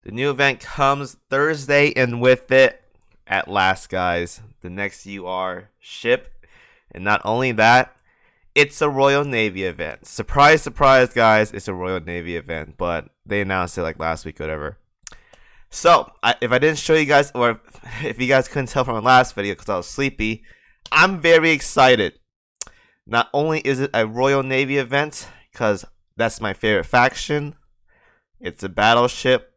The new event comes Thursday, and with it, at last, guys, the next UR ship. And not only that, it's a Royal Navy event. Surprise, surprise, guys, it's a Royal Navy event, but they announced it like last week or whatever. So, if I didn't show you guys, or if you guys couldn't tell from my last video because I was sleepy, I'm very excited. Not only is it a Royal Navy event, because that's my favorite faction, it's a battleship.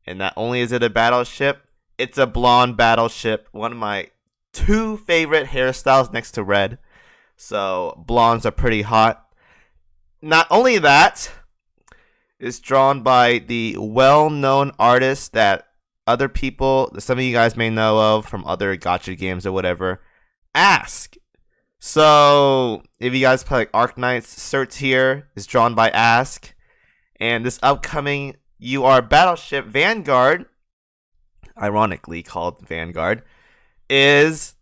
And not only is it a battleship, it's a blonde battleship. One of my two favorite hairstyles next to red. So blondes are pretty hot. Not only that, it's drawn by the well-known artist that other people, some of you guys may know of from other gacha games or whatever, Ask. So if you guys play like Arknights, Cert here is drawn by Ask. And this upcoming UR Battleship Vanguard, ironically called Vanguard, is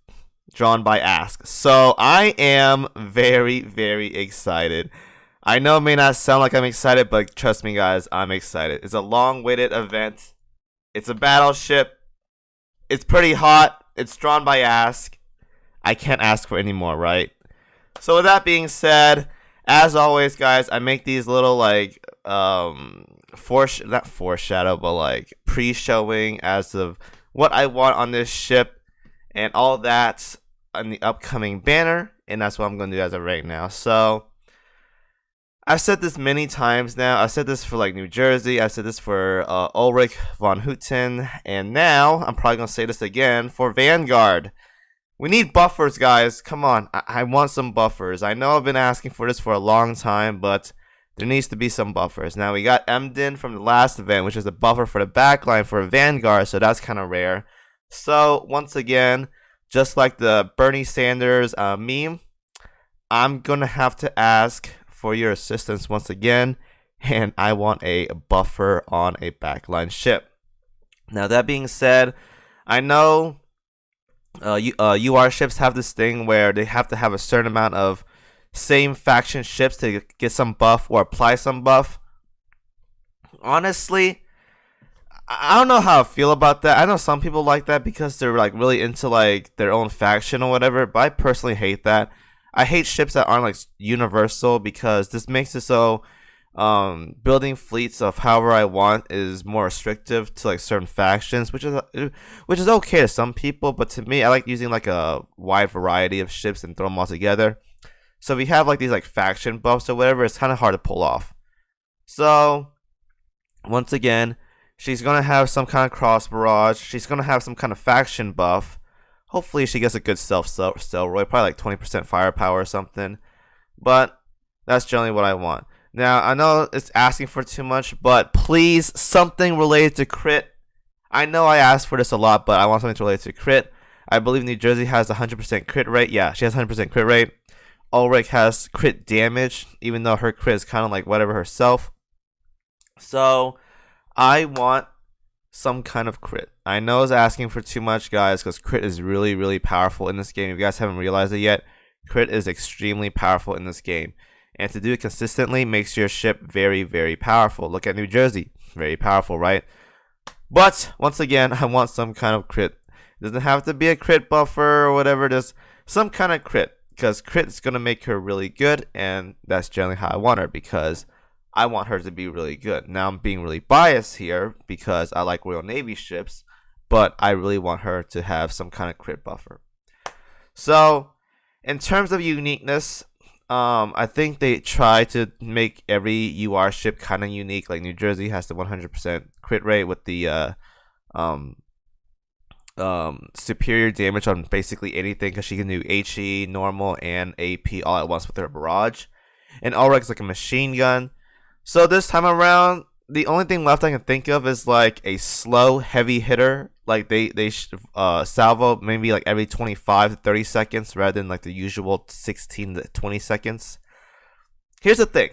drawn by Ask. So I am very, very excited. I know it may not sound like I'm excited, but trust me guys, I'm excited. It's a long-awaited event. It's a battleship. It's pretty hot. It's drawn by Ask. I can't ask for any more, right? So with that being said, as always guys, I make these little like not foreshadow, but like pre-showing as of what I want on this ship and all that on the upcoming banner, and that's what I'm going to do as of right now. So I've said this many times now. I've said this for like New Jersey. I've said this for Ulrich von Hutten, and now I'm probably going to say this again for Vanguard. We need buffers, guys. Come on. I want some buffers. I know I've been asking for this for a long time, but there needs to be some buffers. Now, we got Emden from the last event, which is a buffer for the backline for a Vanguard, so that's kind of rare. So, once again, just like the Bernie Sanders meme, I'm going to have to ask for your assistance once again, and I want a buffer on a backline ship. Now, that being said, I know UR ships have this thing where they have to have a certain amount of same faction ships to get some buff or apply some buff. Honestly, I don't know how I feel about that. I know some people like that because they're like really into like their own faction or whatever, but I personally hate that. I hate ships that aren't like universal because this makes it so building fleets of however I want is more restrictive to like certain factions, which is okay to some people, but to me, I like using like a wide variety of ships and throw them all together. So if you have like these like faction buffs or whatever, it's kind of hard to pull off. So once again, she's gonna have some kind of cross barrage. She's gonna have some kind of faction buff. Hopefully, she gets a good Stelroy, probably like 20% firepower or something. But that's generally what I want. Now, I know it's asking for too much, but please, something related to crit. I know I asked for this a lot, but I want something related to crit. I believe New Jersey has 100% crit rate. Yeah, she has 100% crit rate. Ulrich has crit damage, even though her crit is kind of like whatever herself. So, I want some kind of crit. I know it's asking for too much, guys, because crit is really, really powerful in this game. If you guys haven't realized it yet, crit is extremely powerful in this game. And to do it consistently makes your ship very, very powerful. Look at New Jersey. Very powerful, right? But, once again, I want some kind of crit. It doesn't have to be a crit buffer or whatever. There's some kind of crit. Because crit is going to make her really good. And that's generally how I want her. Because I want her to be really good. Now, I'm being really biased here. Because I like Royal Navy ships. But I really want her to have some kind of crit buffer. So, in terms of uniqueness, I think they try to make every UR ship kind of unique. Like New Jersey has the 100% crit rate with the superior damage on basically anything because she can do HE, normal, and AP all at once with her barrage. And Ulrich's like a machine gun. So this time around, the only thing left I can think of is like a slow heavy hitter. Like they salvo maybe like every 25 to 30 seconds rather than like the usual 16 to 20 seconds. Here's the thing.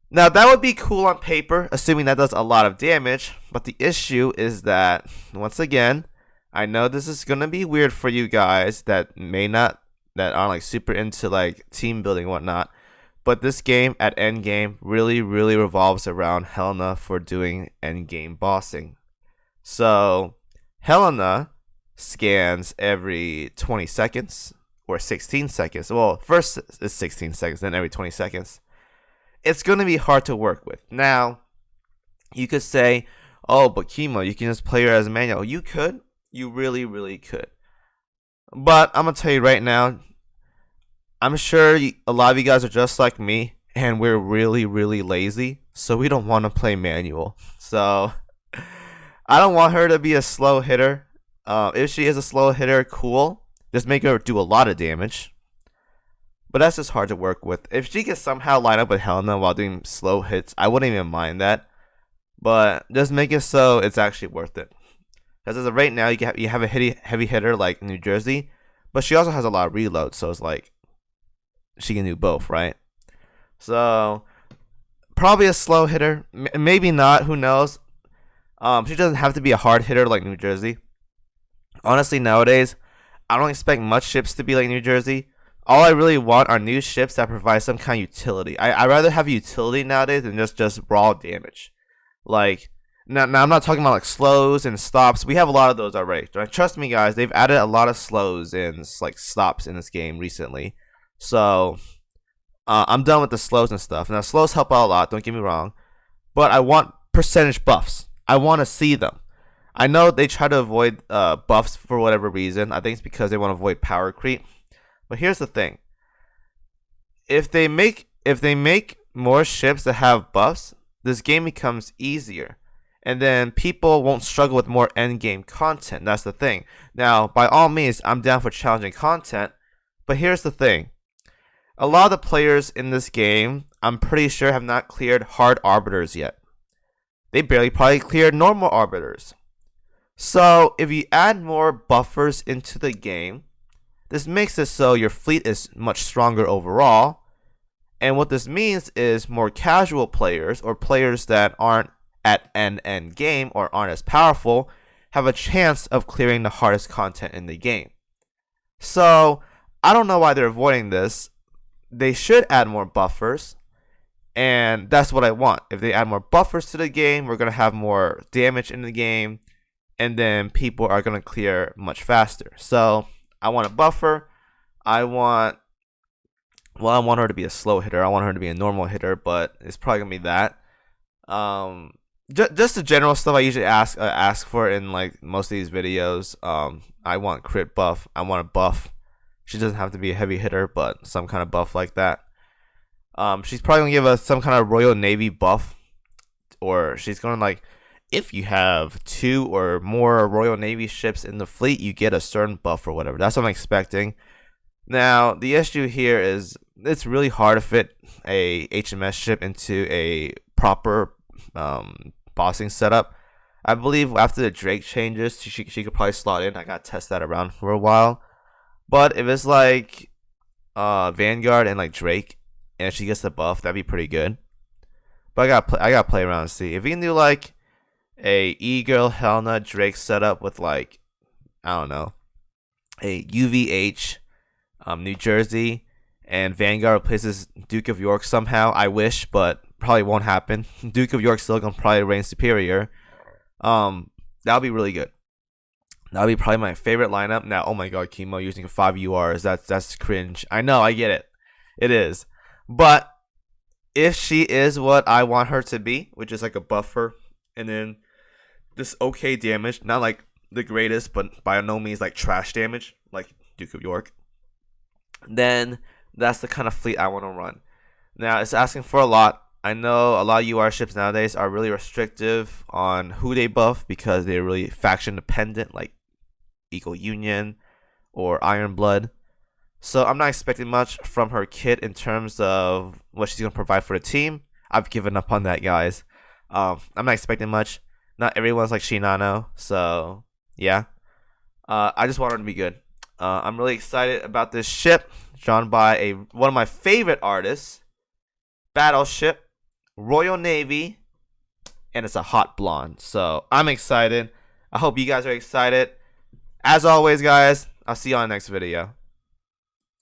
Now that would be cool on paper, assuming that does a lot of damage. But the issue is that, once again, I know this is gonna be weird for you guys that aren't like super into like team building and whatnot. but this game at endgame really revolves around Helena for doing endgame bossing. So Helena scans every 20 seconds or 16 seconds. Well, first is 16 seconds, then every 20 seconds. It's going to be hard to work with. Now, you could say, oh, but Kimo, you can just play her as a manual. You could. You really could. But I'm going to tell you right now, I'm sure a lot of you guys are just like me, and we're really lazy, so we don't want to play manual. So I don't want her to be a slow hitter. If she is a slow hitter, cool. Just make her do a lot of damage. But that's just hard to work with. If she could somehow line up with Helena while doing slow hits, I wouldn't even mind that. But just make it so it's actually worth it. Because as of right now, you have a heavy hitter like New Jersey, but she also has a lot of reloads, so it's like she can do both, right? So probably a slow hitter, maybe not. Who knows? She doesn't have to be a hard hitter like New Jersey. Honestly, nowadays, I don't expect much ships to be like New Jersey. All I really want are new ships that provide some kind of utility. I'd rather have utility nowadays than just raw damage. Like, now I'm not talking about like slows and stops. We have a lot of those already. Trust me, guys, they've added a lot of slows and like stops in this game recently. So I'm done with the slows and stuff. Now, slows help out a lot, don't get me wrong. But I want percentage buffs. I want to see them. I know they try to avoid buffs for whatever reason. I think it's because they want to avoid power creep. But here's the thing. If they make more ships that have buffs, this game becomes easier. And then people won't struggle with more endgame content. That's the thing. Now, by all means, I'm down for challenging content. But here's the thing. A lot of the players in this game, I'm pretty sure, have not cleared hard arbiters yet. They barely probably cleared normal arbiters. So, if you add more buffers into the game, this makes it so your fleet is much stronger overall. And what this means is more casual players, or players that aren't at an end game or aren't as powerful, have a chance of clearing the hardest content in the game. So, I don't know why they're avoiding this. They should add more buffers, and that's what I want. If they add more buffers to the game, we're going to have more damage in the game, and then people are going to clear much faster. So, I want a buffer. I want her to be a slow hitter. I want her to be a normal hitter, but it's probably going to be that. Just the general stuff I usually ask for in like most of these videos. I want crit buff. I want a buff. She doesn't have to be a heavy hitter, but some kind of buff like that. She's probably gonna give us some kind of Royal Navy buff, or she's gonna like, if you have 2 or more Royal Navy ships in the fleet, you get a certain buff or whatever. That's what I'm expecting. Now the issue here is it's really hard to fit a HMS ship into a proper bossing setup. I believe after the Drake changes, she could probably slot in. I gotta test that around for a while. But if it's like Vanguard and like Drake, and she gets the buff, that'd be pretty good. But I gotta play around and see if we can do like a E-Girl Helena Drake setup with like, I don't know, a UVH New Jersey, and Vanguard replaces Duke of York somehow. I wish, but probably won't happen. Duke of York still gonna probably reign superior. That'll be really good. That'll be probably my favorite lineup. Now, oh my god, Kimo using 5 URs. That's cringe. I know, I get it. It is. But if she is what I want her to be, which is like a buffer and then this okay damage, not like the greatest, but by no means like trash damage, like Duke of York, then that's the kind of fleet I want to run. Now, it's asking for a lot. I know a lot of UR ships nowadays are really restrictive on who they buff because they're really faction dependent, like Equal Union or Iron Blood. So I'm not expecting much from her kit in terms of what she's going to provide for the team. I've given up on that, guys. I'm not expecting much. Not everyone's like Shinano, so yeah. I just want her to be good. I'm really excited about this ship, drawn by one of my favorite artists, Battleship, Royal Navy, and it's a hot blonde. So I'm excited. I hope you guys are excited. As always, guys, I'll see you on the next video.